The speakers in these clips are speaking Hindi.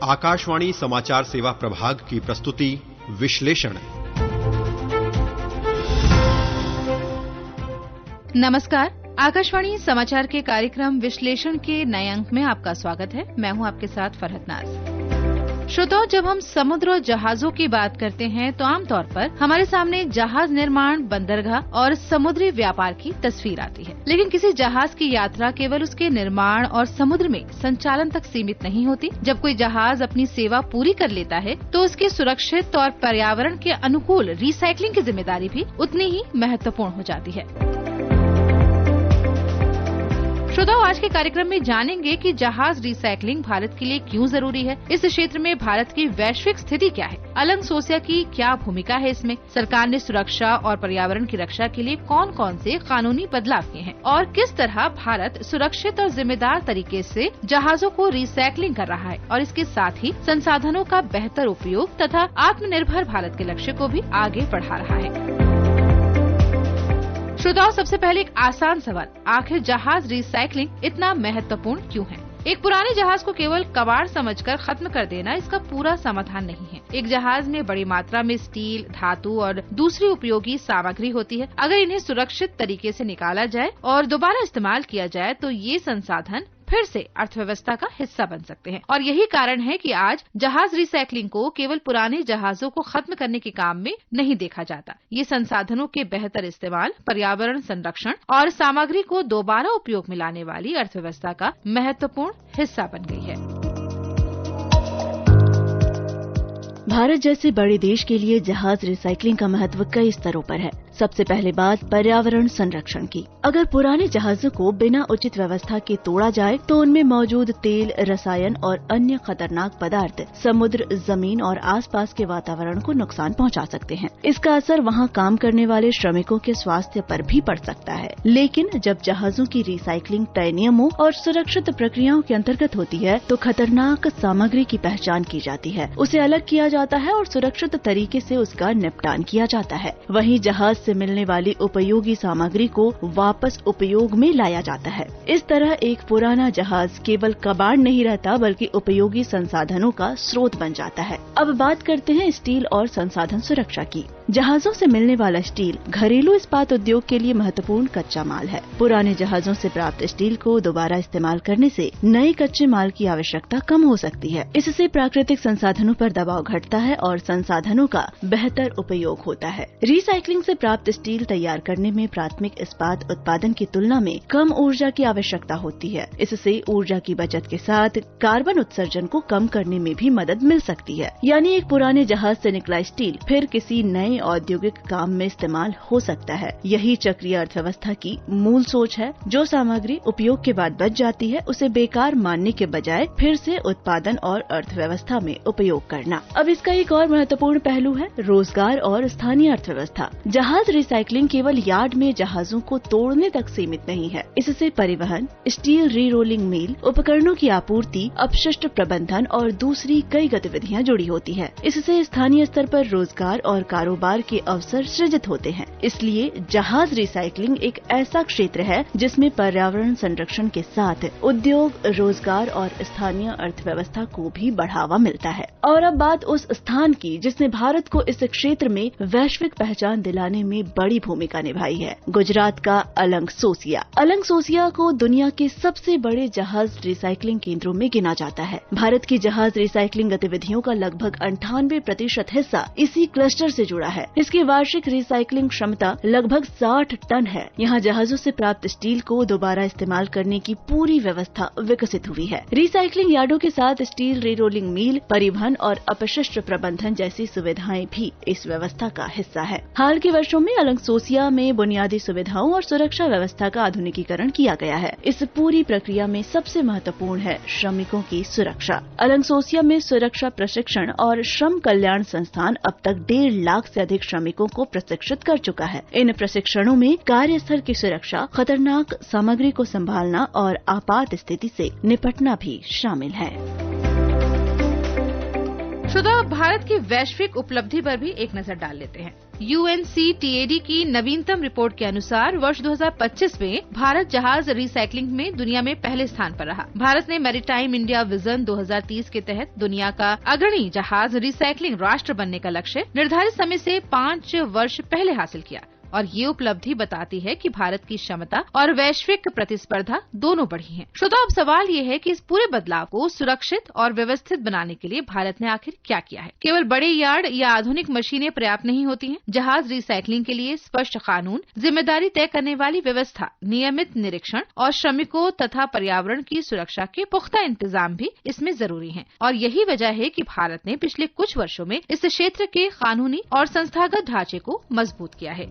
आकाशवाणी समाचार सेवा प्रभाग की प्रस्तुति विश्लेषण। नमस्कार, आकाशवाणी समाचार के कार्यक्रम विश्लेषण के नए अंक में आपका स्वागत है। मैं हूं आपके साथ फरहत नाज। श्रोताओं, जब हम समुद्र और जहाजों की बात करते हैं तो आमतौर पर हमारे सामने जहाज निर्माण, बंदरगाह और समुद्री व्यापार की तस्वीर आती है। लेकिन किसी जहाज की यात्रा केवल उसके निर्माण और समुद्र में संचालन तक सीमित नहीं होती। जब कोई जहाज अपनी सेवा पूरी कर लेता है तो उसके सुरक्षित और पर्यावरण के अनुकूल रिसाइकलिंग की जिम्मेदारी भी उतनी ही महत्वपूर्ण हो जाती है। श्रोताओं, आज के कार्यक्रम में जानेंगे कि जहाज रिसाइकलिंग भारत के लिए क्यों जरूरी है, इस क्षेत्र में भारत की वैश्विक स्थिति क्या है, अलंग सोसिया की क्या भूमिका है इसमें, सरकार ने सुरक्षा और पर्यावरण की रक्षा के लिए कौन कौन से कानूनी बदलाव किए हैं और किस तरह भारत सुरक्षित और जिम्मेदार तरीके से जहाजों को रिसाइकलिंग कर रहा है और इसके साथ ही संसाधनों का बेहतर उपयोग तथा आत्मनिर्भर भारत के लक्ष्य को भी आगे बढ़ा रहा है। श्रोताओं, सबसे पहले एक आसान सवाल, आखिर जहाज रिसाइकलिंग इतना महत्वपूर्ण क्यों है? एक पुराने जहाज को केवल कबाड़ समझकर खत्म कर देना इसका पूरा समाधान नहीं है। एक जहाज में बड़ी मात्रा में स्टील, धातु और दूसरी उपयोगी सामग्री होती है। अगर इन्हें सुरक्षित तरीके से निकाला जाए और दोबारा इस्तेमाल किया जाए तो ये संसाधन फिर से अर्थव्यवस्था का हिस्सा बन सकते हैं। और यही कारण है कि आज जहाज रिसाइकलिंग को केवल पुराने जहाजों को खत्म करने के काम में नहीं देखा जाता। ये संसाधनों के बेहतर इस्तेमाल, पर्यावरण संरक्षण और सामग्री को दोबारा उपयोग में लाने वाली अर्थव्यवस्था का महत्वपूर्ण हिस्सा बन गई है। भारत जैसे बड़े देश के लिए जहाज रिसाइकलिंग का महत्व कई स्तरों पर है। सबसे पहले बात पर्यावरण संरक्षण की। अगर पुराने जहाजों को बिना उचित व्यवस्था के तोड़ा जाए तो उनमें मौजूद तेल, रसायन और अन्य खतरनाक पदार्थ समुद्र, जमीन और आसपास के वातावरण को नुकसान पहुंचा सकते हैं। इसका असर वहां काम करने वाले श्रमिकों के स्वास्थ्य पर भी पड़ सकता है। लेकिन जब जहाजों की रिसाइकलिंग तय नियमों और सुरक्षित प्रक्रियाओं के अंतर्गत होती है तो खतरनाक सामग्री की पहचान की जाती है, उसे अलग किया जाता है और सुरक्षित तरीके से उसका निपटान किया जाता है। वहीं जहाज से मिलने वाली उपयोगी सामग्री को वापस उपयोग में लाया जाता है। इस तरह एक पुराना जहाज केवल कबाड़ नहीं रहता बल्कि उपयोगी संसाधनों का स्रोत बन जाता है। अब बात करते हैं स्टील और संसाधन सुरक्षा की। जहाजों से मिलने वाला स्टील घरेलू इस्पात उद्योग के लिए महत्वपूर्ण कच्चा माल है। पुराने जहाजों से प्राप्त स्टील को दोबारा इस्तेमाल करने से नए कच्चे माल की आवश्यकता कम हो सकती है। इससे प्राकृतिक संसाधनों पर दबाव घटता है और संसाधनों का बेहतर उपयोग होता है। रिसाइकलिंग से प्राप्त स्टील तैयार करने में प्राथमिक इस्पात उत्पादन की तुलना में कम ऊर्जा की आवश्यकता होती है। इससे ऊर्जा की बचत के साथ कार्बन उत्सर्जन को कम करने में भी मदद मिल सकती है। यानी एक पुराने जहाज से निकला स्टील फिर किसी नए औद्योगिक काम में इस्तेमाल हो सकता है। यही चक्रीय अर्थव्यवस्था की मूल सोच है। जो सामग्री उपयोग के बाद बच जाती है उसे बेकार मानने के बजाय फिर से उत्पादन और अर्थव्यवस्था में उपयोग करना। अब इसका एक और महत्वपूर्ण पहलू है रोजगार और स्थानीय अर्थव्यवस्था। जहाज रिसाइकलिंग केवल यार्ड में जहाजों को तोड़ने तक सीमित नहीं है। इससे परिवहन, स्टील री रोलिंग मिल, उपकरणों की आपूर्ति, अपशिष्ट प्रबंधन और दूसरी कई गतिविधियां जुड़ी होती है। इससे स्थानीय स्तर पर रोजगार और कारोबार के अवसर सृजित होते हैं। इसलिए जहाज रिसाइकलिंग एक ऐसा क्षेत्र है जिसमें पर्यावरण संरक्षण के साथ उद्योग, रोजगार और स्थानीय अर्थव्यवस्था को भी बढ़ावा मिलता है। और अब बात उस स्थान की जिसने भारत को इस क्षेत्र में वैश्विक पहचान दिलाने में बड़ी भूमिका निभाई है, गुजरात का अलंग सोसिया। अलंग सोसिया को दुनिया के सबसे बड़े जहाज रिसाइकलिंग केंद्रों में गिना जाता है। भारत की जहाज रिसाइकलिंग गतिविधियों का लगभग 98% हिस्सा इसी क्लस्टर से जुड़ा है। इसकी वार्षिक रिसाइकलिंग क्षमता लगभग 60 टन है। यहाँ जहाजों से प्राप्त स्टील को दोबारा इस्तेमाल करने की पूरी व्यवस्था विकसित हुई है। रिसाइकलिंग यार्डों के साथ स्टील री रोलिंग मिल, परिवहन और अपशिष्ट प्रबंधन जैसी सुविधाएं भी इस व्यवस्था का हिस्सा है। हाल के वर्षों में अलंग सोसिया में बुनियादी सुविधाओं और सुरक्षा व्यवस्था का आधुनिकीकरण किया गया है। इस पूरी प्रक्रिया में सबसे महत्वपूर्ण है श्रमिकों की सुरक्षा। अलंग सोसिया में सुरक्षा प्रशिक्षण और श्रम कल्याण संस्थान अब तक 1.5 लाख से अधिक श्रमिकों को प्रशिक्षित कर चुका है। इन प्रशिक्षणों में कार्यस्थल की सुरक्षा, खतरनाक सामग्री को संभालना और आपात स्थिति से निपटना भी शामिल है। श्रोता, भारत की वैश्विक उपलब्धि पर भी एक नजर डाल लेते हैं। UNCTAD की नवीनतम रिपोर्ट के अनुसार वर्ष 2025 में भारत जहाज रिसाइकलिंग में दुनिया में पहले स्थान पर रहा। भारत ने मैरीटाइम इंडिया विजन 2030 के तहत दुनिया का अग्रणी जहाज रिसाइकलिंग राष्ट्र बनने का लक्ष्य निर्धारित समय से 5 वर्ष पहले हासिल किया और ये उपलब्धि बताती है कि भारत की क्षमता और वैश्विक प्रतिस्पर्धा दोनों बढ़ी हैं। श्रोता, अब सवाल ये है कि इस पूरे बदलाव को सुरक्षित और व्यवस्थित बनाने के लिए भारत ने आखिर क्या किया है। केवल बड़े यार्ड या आधुनिक मशीनें पर्याप्त नहीं होती हैं। जहाज रिसाइकलिंग के लिए स्पष्ट कानून, जिम्मेदारी तय करने वाली व्यवस्था, नियमित निरीक्षण और श्रमिकों तथा पर्यावरण की सुरक्षा के पुख्ता इंतजाम भी इसमें जरूरी हैं। और यही वजह है कि भारत ने पिछले कुछ वर्षों में इस क्षेत्र के कानूनी और संस्थागत ढांचे को मजबूत किया है।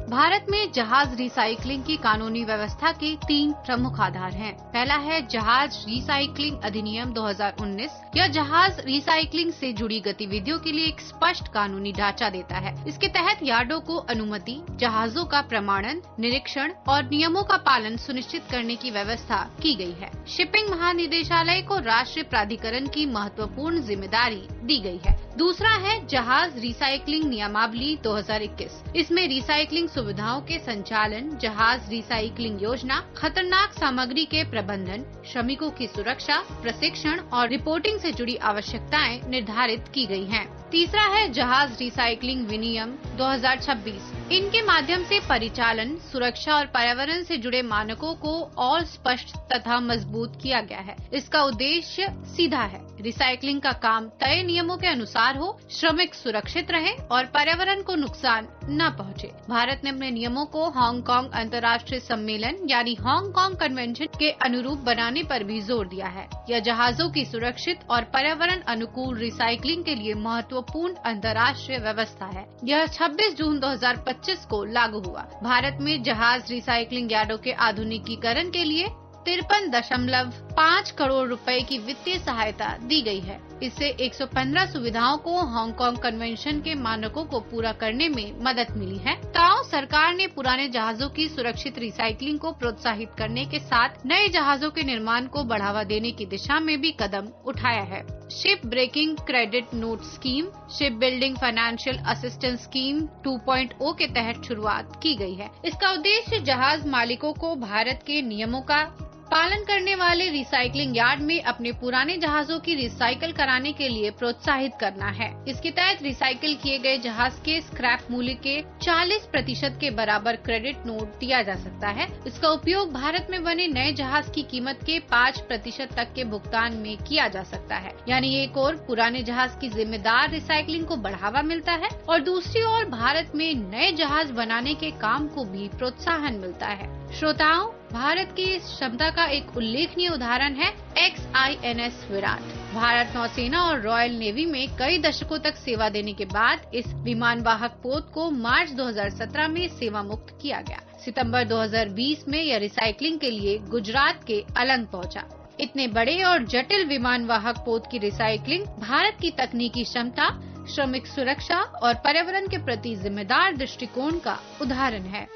भारत में जहाज रिसाइकलिंग की कानूनी व्यवस्था के 3 प्रमुख आधार हैं। पहला है जहाज रिसाइकलिंग अधिनियम 2019। यह जहाज रिसाइकलिंग से जुड़ी गतिविधियों के लिए एक स्पष्ट कानूनी ढांचा देता है। इसके तहत यार्डों को अनुमति, जहाजों का प्रमाणन, निरीक्षण और नियमों का पालन सुनिश्चित करने की व्यवस्था की गई है। शिपिंग महानिदेशालय को राष्ट्रीय प्राधिकरण की महत्वपूर्ण जिम्मेदारी दी गई है। दूसरा है जहाज रिसाइकलिंग नियमावली 2021। इसमें रिसाइकलिंग सुविधाओं के संचालन, जहाज रिसाइकलिंग योजना, खतरनाक सामग्री के प्रबंधन, श्रमिकों की सुरक्षा, प्रशिक्षण और रिपोर्टिंग से जुड़ी आवश्यकताएं निर्धारित की गई हैं। तीसरा है जहाज रिसाइकलिंग विनियम 2026। इनके माध्यम से परिचालन, सुरक्षा और पर्यावरण से जुड़े मानकों को और स्पष्ट तथा मजबूत किया गया है। इसका उद्देश्य सीधा है, रिसाइकलिंग का काम तय नियमों के अनुसार हो, श्रमिक सुरक्षित रहे और पर्यावरण को नुकसान न पहुंचे। भारत ने अपने नियमों को हांगकांग अंतर्राष्ट्रीय सम्मेलन यानी हांगकांग कन्वेंशन के अनुरूप बनाने पर भी जोर दिया है। यह जहाजों की सुरक्षित और पर्यावरण अनुकूल रिसाइकलिंग के लिए महत्वपूर्ण अंतर्राष्ट्रीय व्यवस्था है। यह 26 जून 2025 को लागू हुआ। भारत में जहाज रिसाइकलिंग यार्डों के आधुनिकीकरण के लिए 53.5 करोड़ रुपए की वित्तीय सहायता दी गई है। इससे 115 सुविधाओं को हांगकांग कन्वेंशन के मानकों को पूरा करने में मदद मिली है। ताओ सरकार ने पुराने जहाजों की सुरक्षित रिसाइकलिंग को प्रोत्साहित करने के साथ नए जहाजों के निर्माण को बढ़ावा देने की दिशा में भी कदम उठाया है। Ship breaking credit note scheme, ship building financial assistance scheme 2.0 के तहत शुरुआत की गई है। इसका उद्देश्य जहाज मालिकों को भारत के नियमों का पालन करने वाले रिसाइकलिंग यार्ड में अपने पुराने जहाजों की रिसाइकल कराने के लिए प्रोत्साहित करना है। इसके तहत रिसाइकिल किए गए जहाज के स्क्रैप मूल्य के 40% के बराबर क्रेडिट नोट दिया जा सकता है। इसका उपयोग भारत में बने नए जहाज की कीमत के 5% तक के भुगतान में किया जा सकता है। यानी एक ओर पुराने जहाज की जिम्मेदार रिसाइकलिंग को बढ़ावा मिलता है और दूसरी ओर भारत में नए जहाज बनाने के काम को भी प्रोत्साहन मिलता है। श्रोताओं, भारत की इस क्षमता का एक उल्लेखनीय उदाहरण है XINS विराट। भारत नौसेना और रॉयल नेवी में कई दशकों तक सेवा देने के बाद इस विमान वाहक पोत को मार्च 2017 में सेवा मुक्त किया गया। सितंबर 2020 में यह रिसाइकलिंग के लिए गुजरात के अलंग पहुंचा। इतने बड़े और जटिल विमान वाहक पोत की रिसाइकलिंग भारत की तकनीकी क्षमता, श्रमिक सुरक्षा और पर्यावरण के प्रति जिम्मेदार दृष्टिकोण का उदाहरण है।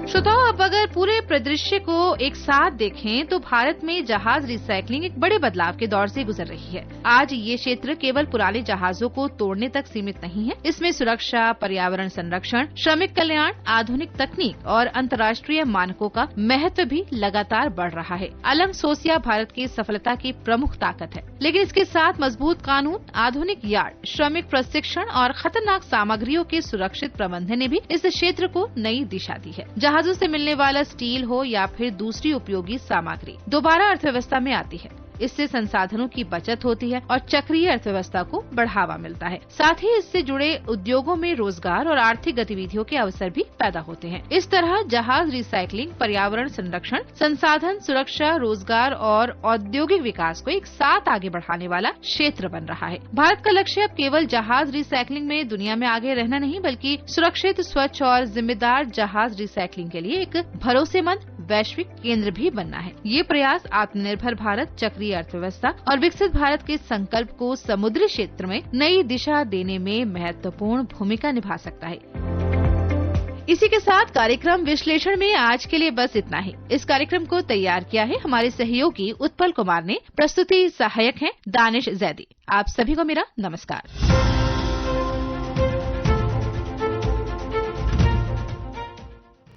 श्रोताओं, अब अगर पूरे परिदृश्य को एक साथ देखें तो भारत में जहाज रिसाइकलिंग एक बड़े बदलाव के दौर से गुजर रही है। आज ये क्षेत्र केवल पुराने जहाजों को तोड़ने तक सीमित नहीं है। इसमें सुरक्षा, पर्यावरण संरक्षण, श्रमिक कल्याण, आधुनिक तकनीक और अंतर्राष्ट्रीय मानकों का महत्व भी लगातार बढ़ रहा है। अलंग सोसिया भारत की सफलता की प्रमुख ताकत है, लेकिन इसके साथ मजबूत कानून, आधुनिक यार्ड, श्रमिक प्रशिक्षण और खतरनाक सामग्रियों के सुरक्षित प्रबंधन ने भी इस क्षेत्र को नई दिशा दी है। जहाजों से मिलने वाला स्टील हो या फिर दूसरी उपयोगी सामग्री दोबारा अर्थव्यवस्था में आती है। इससे संसाधनों की बचत होती है और चक्रीय अर्थव्यवस्था को बढ़ावा मिलता है। साथ ही इससे जुड़े उद्योगों में रोजगार और आर्थिक गतिविधियों के अवसर भी पैदा होते हैं। इस तरह जहाज रिसाइकलिंग पर्यावरण संरक्षण, संसाधन सुरक्षा, रोजगार और औद्योगिक विकास को एक साथ आगे बढ़ाने वाला क्षेत्र बन रहा है। भारत का लक्ष्य अब केवल जहाज रिसाइकलिंग में दुनिया में आगे रहना नहीं, बल्कि सुरक्षित, स्वच्छ और जिम्मेदार जहाज रिसाइकलिंग के लिए एक भरोसेमंद वैश्विक केंद्र भी बनना है। ये प्रयास आत्मनिर्भर भारत, चक्रीय अर्थव्यवस्था और विकसित भारत के संकल्प को समुद्री क्षेत्र में नई दिशा देने में महत्वपूर्ण भूमिका निभा सकता है। इसी के साथ कार्यक्रम विश्लेषण में आज के लिए बस इतना ही। इस कार्यक्रम को तैयार किया है हमारे सहयोगी उत्पल कुमार ने। प्रस्तुति सहायक हैं दानिश जैदी। आप सभी को मेरा नमस्कार।